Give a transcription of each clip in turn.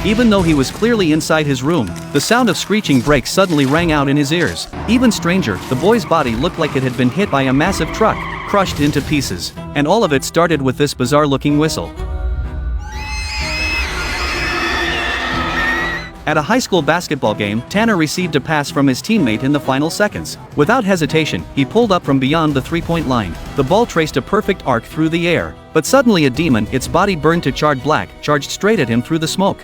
Even though he was clearly inside his room, the sound of screeching brakes suddenly rang out in his ears. Even stranger, the boy's body looked like it had been hit by a massive truck, crushed into pieces. And all of it started with this bizarre-looking whistle. At a high school basketball game, Tanner received a pass from his teammate in the final seconds. Without hesitation, he pulled up from beyond the three-point line. The ball traced a perfect arc through the air. But suddenly a demon, its body burned to charred black, charged straight at him through the smoke.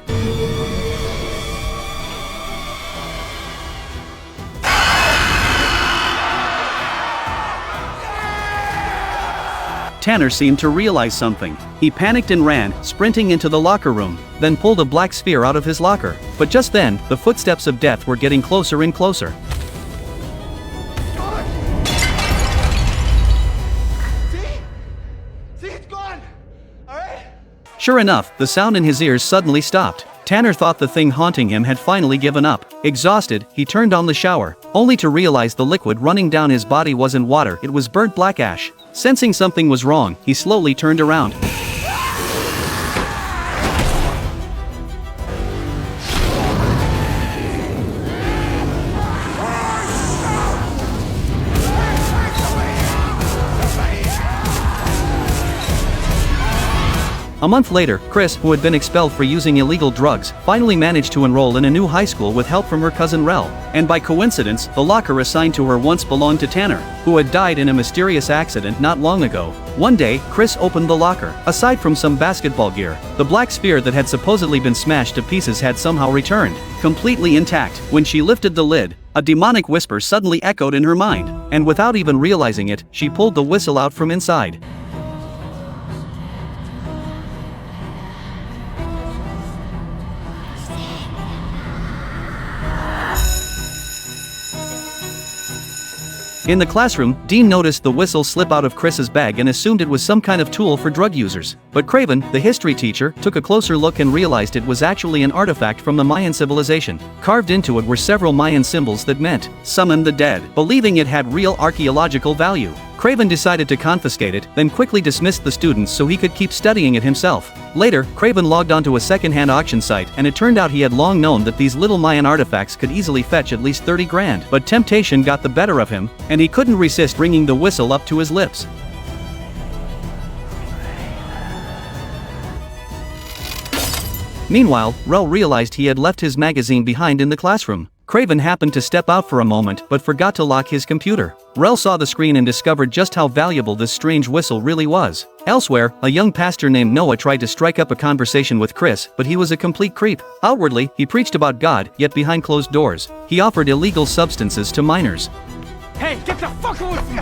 Tanner seemed to realize something. He panicked and ran, sprinting into the locker room, then pulled a black sphere out of his locker. But just then, the footsteps of death were getting closer and closer. See, it's gone. All right. Sure enough, the sound in his ears suddenly stopped. Tanner thought the thing haunting him had finally given up. Exhausted, he turned on the shower, only to realize the liquid running down his body wasn't water, it was burnt black ash. Sensing something was wrong, he slowly turned around. A month later, Chris, who had been expelled for using illegal drugs, finally managed to enroll in a new high school with help from her cousin Rel. And by coincidence, the locker assigned to her once belonged to Tanner, who had died in a mysterious accident not long ago. One day, Chris opened the locker. Aside from some basketball gear, the black sphere that had supposedly been smashed to pieces had somehow returned, completely intact. When she lifted the lid, a demonic whisper suddenly echoed in her mind, and without even realizing it, she pulled the whistle out from inside. In the classroom, Dean noticed the whistle slip out of Chris's bag and assumed it was some kind of tool for drug users. But Craven, the history teacher, took a closer look and realized it was actually an artifact from the Mayan civilization. Carved into it were several Mayan symbols that meant, "Summon the dead," believing it had real archaeological value. Craven decided to confiscate it, then quickly dismissed the students so he could keep studying it himself. Later, Craven logged onto a second-hand auction site, and it turned out he had long known that these little Mayan artifacts could easily fetch at least 30 grand. But temptation got the better of him, and he couldn't resist ringing the whistle up to his lips. Meanwhile, Rel realized he had left his magazine behind in the classroom. Craven happened to step out for a moment but forgot to lock his computer. Rel saw the screen and discovered just how valuable this strange whistle really was. Elsewhere, a young pastor named Noah tried to strike up a conversation with Chris, but he was a complete creep. Outwardly, he preached about God, yet behind closed doors, he offered illegal substances to minors. Hey, get the fuck away from me!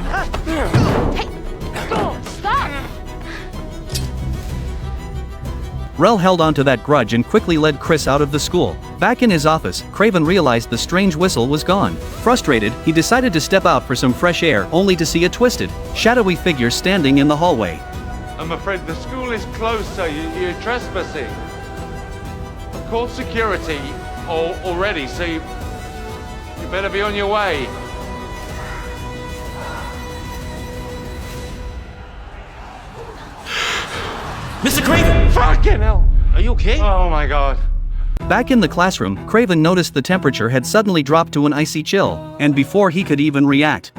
Hey, go, stop! Rel held onto that grudge and quickly led Chris out of the school. Back in his office, Craven realized the strange whistle was gone. Frustrated, he decided to step out for some fresh air, only to see a twisted, shadowy figure standing in the hallway. I'm afraid the school is closed, sir. You're trespassing. I've called security already, so you better be on your way. Mr. Craven! Fucking hell! Are you okay? Oh my god. Back in the classroom, Craven noticed the temperature had suddenly dropped to an icy chill, and before he could even react,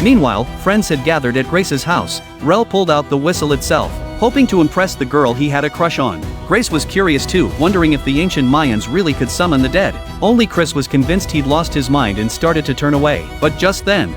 Meanwhile, friends had gathered at Grace's house. Rel pulled out the whistle itself, hoping to impress the girl he had a crush on. Grace was curious too, wondering if the ancient Mayans really could summon the dead. Only Chris was convinced he'd lost his mind and started to turn away. But just then,